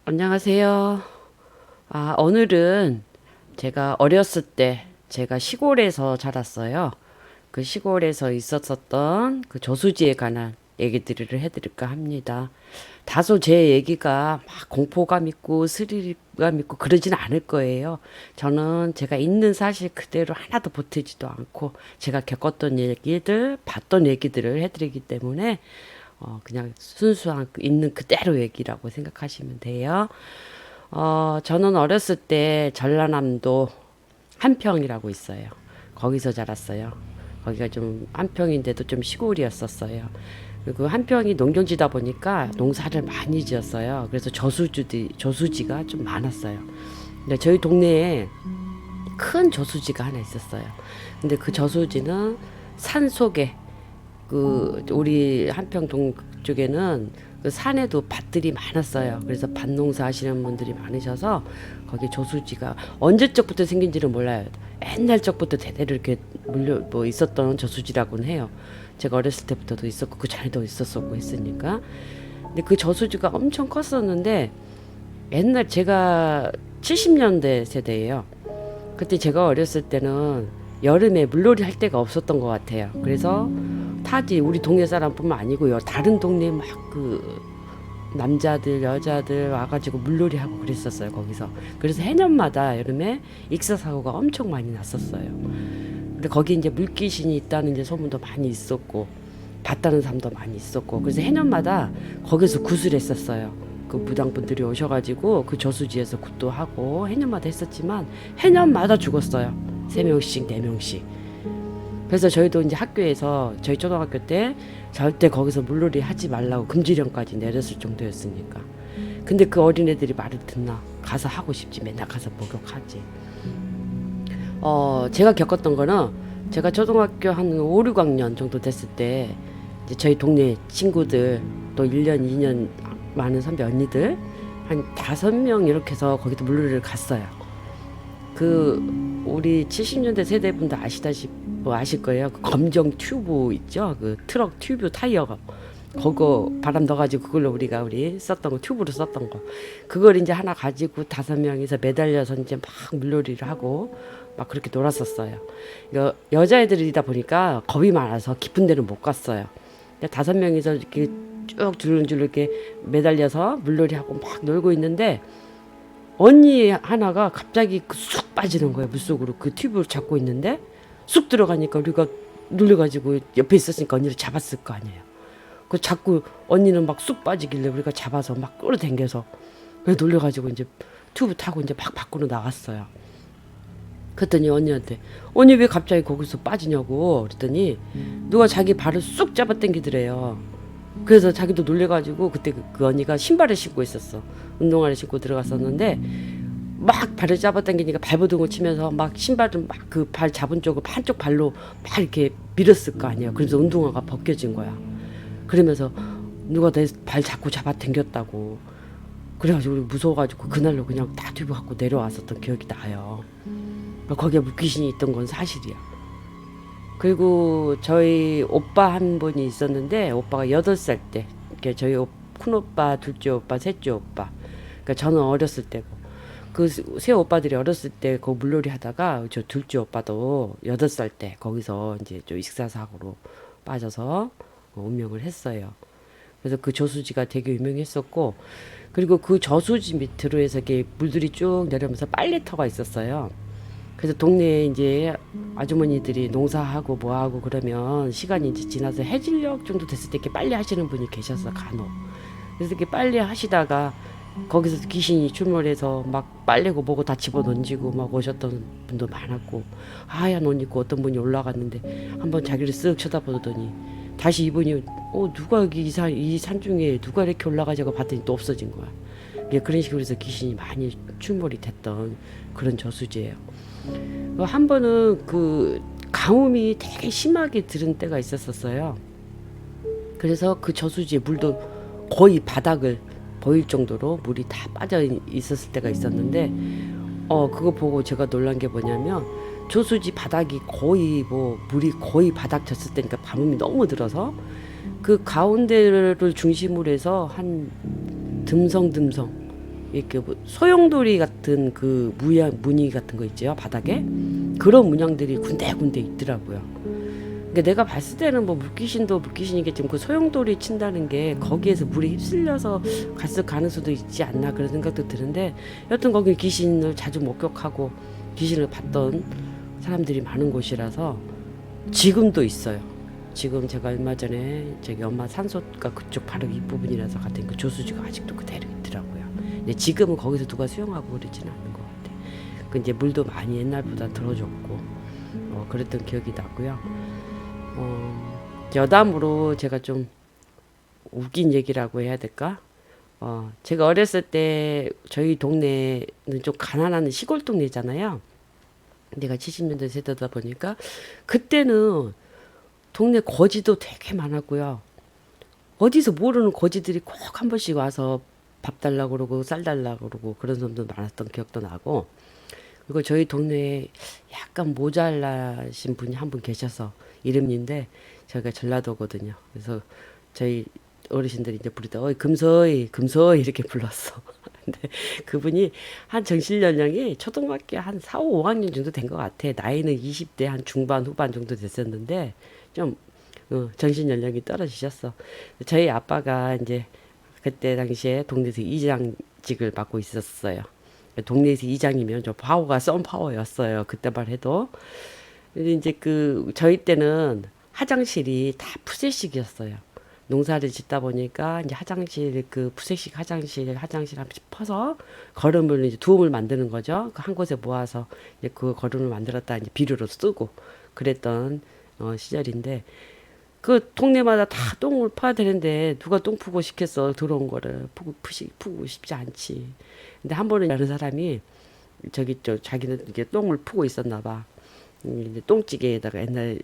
안녕하세요. 오늘은 제가 어렸을 때 제가 시골에서 자랐어요. 그 시골에서 있었었던 그 저수지에 관한 얘기들을 해드릴까 합니다. 다소 제 얘기가 막 공포감 있고 스릴감 있고 그러진 않을 거예요. 저는 제가 있는 사실 그대로 하나도 보태지도 않고 제가 겪었던 얘기들, 봤던 얘기들을 해드리기 때문에 그냥 순수한 있는 그대로 얘기라고 생각하시면 돼요. 저는 어렸을 때 전라남도 한평이라고 있어요. 거기서 자랐어요. 거기가 좀 한평인데도 좀 시골이었었어요. 그리고 한평이 농경지다 보니까 농사를 많이 지었어요. 그래서 저수지가 좀 많았어요. 근데 저희 동네에 큰 저수지가 하나 있었어요. 근데 그 저수지는 산 속에 우리 한평동 쪽에는 그 산에도 밭들이 많았어요. 그래서 밭농사 하시는 분들이 많으셔서 거기 저수지가 언제적부터 생긴지는 몰라요. 옛날 적부터 대대로 이렇게 물려 뭐 있었던 저수지라고는 해요. 제가 어렸을 때부터도 있었고 그 전에도 있었었고 했으니까. 근데 그 저수지가 엄청 컸었는데 옛날 제가 70년대 세대예요. 그때 제가 어렸을 때는 여름에 물놀이 할 데가 없었던 것 같아요. 그래서 타지 우리 동네 사람뿐만 아니고요. 다른 동네 막 그 남자들 여자들 와가지고 물놀이 하고 그랬었어요. 거기서. 그래서 해년마다 여름에 익사 사고가 엄청 많이 났었어요. 근데 거기 이제 물귀신이 있다는 이제 소문도 많이 있었고 봤다는 사람도 많이 있었고 그래서 해년마다 거기서 굿을 했었어요. 그 무당분들이 오셔가지고 그 저수지에서 굿도 하고 해년마다 했었지만 해년마다 죽었어요. 3명씩 4명씩. 그래서 저희도 이제 학교에서 저희 초등학교 때 절대 거기서 물놀이 하지 말라고 금지령까지 내렸을 정도였으니까. 근데 그 어린애들이 말을 듣나? 가서 하고 싶지. 맨날 가서 목욕하지. 제가 겪었던 거는 제가 초등학교 한 5, 6학년 정도 됐을 때 이제 저희 동네 친구들 또 1년, 2년 많은 선배 언니들 한 5명 이렇게 해서 거기도 물놀이를 갔어요. 우리 70년대 세대분들 아실 거예요. 그 검정 튜브 있죠. 그 트럭 튜브 타이어가 그거 바람 넣어가지고 그걸로 우리 썼던 거 튜브로 썼던 거 그걸 이제 하나 가지고 5명이서 매달려서 이제 막 물놀이를 하고 막 그렇게 놀았었어요. 여자애들이다 보니까 겁이 많아서 깊은 데는 못 갔어요. 5명이서 이렇게 쭉 줄줄줄 이렇게 매달려서 물놀이 하고 막 놀고 있는데 언니 하나가 갑자기 쑥 빠지는 거예요. 물속으로 그 튜브를 잡고 있는데 쑥 들어가니까 우리가 놀래가지고 옆에 있었으니까 언니를 잡았을 거 아니에요. 그 자꾸 언니는 막 쑥 빠지길래 우리가 잡아서 막 끌어당겨서 놀래가지고 이제 튜브 타고 이제 막 밖으로 나갔어요. 그랬더니 언니한테 언니 왜 갑자기 거기서 빠지냐고 그랬더니 누가 자기 발을 쑥 잡아당기더래요. 그래서 자기도 놀래가지고 그때 그 언니가 신발을 신고 있었어. 운동화를 신고 들어갔었는데 막 발을 잡아당기니까 발버둥을 치면서 막 신발을 막 그 발 잡은 쪽을 한쪽 발로 막 이렇게 밀었을 거 아니에요. 그래서 운동화가 벗겨진 거야. 그러면서 누가 내 발 자꾸 잡아당겼다고. 그래가지고 우리 무서워가지고 그날로 그냥 다 튜브 갖고 내려왔었던 기억이 나요. 거기에 물귀신이 있던 건 사실이야. 그리고 저희 오빠 한 분이 있었는데 오빠가 8살 때 저희 큰오빠, 둘째 오빠, 셋째 오빠 그러니까 저는 어렸을 때고 그 세 오빠들이 어렸을 때 그 물놀이 하다가 저 둘째 오빠도 8살 때 거기서 이제 좀 익사사고로 빠져서 운명을 했어요. 그래서 그 저수지가 되게 유명했었고 그리고 그 저수지 밑으로 해서 이렇게 물들이 쭉 내려오면서 빨래터가 있었어요. 그래서 동네에 이제 아주머니들이 농사하고 뭐하고 그러면 시간이 이제 지나서 해질녘 정도 됐을 때 이렇게 빨래 하시는 분이 계셨어 간혹. 그래서 이렇게 빨래 하시다가 거기서 귀신이 출몰해서 막 빨래고 뭐고 다 집어 던지고 막 오셨던 분도 많았고 하얀 옷 입고 어떤 분이 올라갔는데 한번 자기를 쓱 쳐다보더니 다시 이분이 누가 여기 이 산중에 누가 이렇게 올라가자고 봤더니 또 없어진 거야. 그런 식으로 해서 귀신이 많이 출몰이 됐던 그런 저수지예요. 한 번은 그 가뭄이 되게 심하게 들은 때가 있었어요. 그래서 그 저수지에 물도 거의 바닥을 보일 정도로 물이 다 빠져 있었을 때가 있었는데 그거 보고 제가 놀란 게 뭐냐면 저수지 바닥이 거의 물이 거의 바닥 졌을 때니까 가뭄이 너무 들어서 그 가운데를 중심으로 해서 한 듬성듬성 이렇게 뭐 소용돌이 같은 그 무늬 같은 거 있죠 바닥에 그런 문양들이 군데군데 있더라고요. 그러니까 내가 봤을 때는 뭐 물귀신도 물귀신이겠지만 그 소용돌이 친다는 게 거기에서 물에 휩쓸려서 갔을 가능성도 있지 않나 그런 생각도 드는데 여튼 거기 귀신을 자주 목격하고 귀신을 봤던 사람들이 많은 곳이라서 지금도 있어요. 지금 제가 얼마 전에 저기 엄마 산소가 그쪽 바로 윗부분이라서 갔더니 그 조수지가 아직도 그대로 있더라고요. 근데 지금은 거기서 누가 수영하고 그러지는 않는 것 같아. 그 이제 물도 많이 옛날보다 들어졌고 그랬던 기억이 나고요. 여담으로 제가 좀 웃긴 얘기라고 해야 될까? 제가 어렸을 때 저희 동네는 좀 가난한 시골 동네잖아요. 내가 70년대 세대다 보니까 그때는 동네 거지도 되게 많았고요. 어디서 모르는 거지들이 꼭 한 번씩 와서 밥 달라고 그러고 쌀 달라고 그러고 그런 사람도 많았던 기억도 나고 그리고 저희 동네에 약간 모자라신 분이 한 분 계셔서 이름인데 저희가 전라도거든요. 그래서 저희 어르신들이 이제 부르다 어이 금서이 금서이 이렇게 불렀어. 근데 그분이 한 정신 연령이 초등학교 한 4, 5학년 정도 된 것 같아. 나이는 20대 한 중반 후반 정도 됐었는데 좀 정신 연령이 떨어지셨어. 저희 아빠가 이제 그때 당시에 동네에서 이장직을 맡고 있었어요. 동네에서 이장이면 저 파워가 썬 파워였어요. 그때만 해도. 근데 이제 그 저희 때는 화장실이 다 푸세식이었어요. 농사를 짓다 보니까 이제 화장실 그 푸세식 화장실 한 번씩 퍼서 거름을 이제 두음을 만드는 거죠. 그 한 곳에 모아서 이제 그 거름을 만들었다 이제 비료로 쓰고 그랬던 시절인데 그 동네마다 다 똥을 파야 되는데 누가 똥 푸고 싶겠어 들어온 거를 푸고 싶지 않지. 근데 한 번은 다른 사람이 저기 자기는 이게 똥을 푸고 있었나 봐. 이제 똥찌개에다가 옛날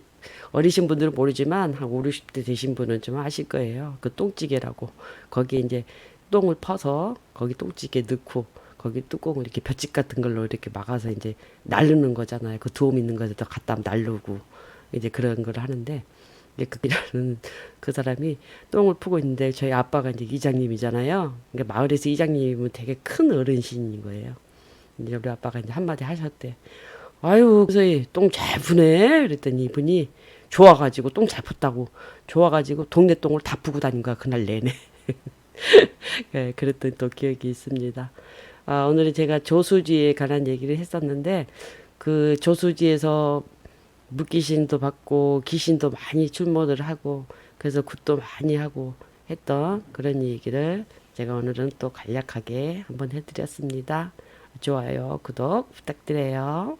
어리신 분들은 모르지만 한 5, 60대 되신 분은 좀 아실 거예요. 그 똥찌개라고 거기에 이제 똥을 퍼서 거기 똥찌개 넣고 거기 뚜껑을 이렇게 볏짚 같은 걸로 이렇게 막아서 이제 날르는 거잖아요. 그 두음 있는 것에다 갖다 날르고 이제 그런 걸 하는데 이제 그기라는 그 사람이 똥을 푸고 있는데 저희 아빠가 이제 이장님이잖아요. 그러니까 마을에서 이장님은 되게 큰 어른신인 거예요. 이제 우리 아빠가 이제 한마디 하셨대. 아유, 그래서 똥 잘 푸네. 그랬더니 이분이 좋아가지고 똥 잘 pus다고 좋아가지고 동네 똥을 다 푸고 다닌 거야 그날 내내. 네, 그랬던 또 기억이 있습니다. 오늘은 제가 조수지에 관한 얘기를 했었는데 그 조수지에서 물귀신도 받고 귀신도 많이 출몰을 하고 그래서 굿도 많이 하고 했던 그런 얘기를 제가 오늘은 또 간략하게 한번 해드렸습니다. 좋아요, 구독 부탁드려요.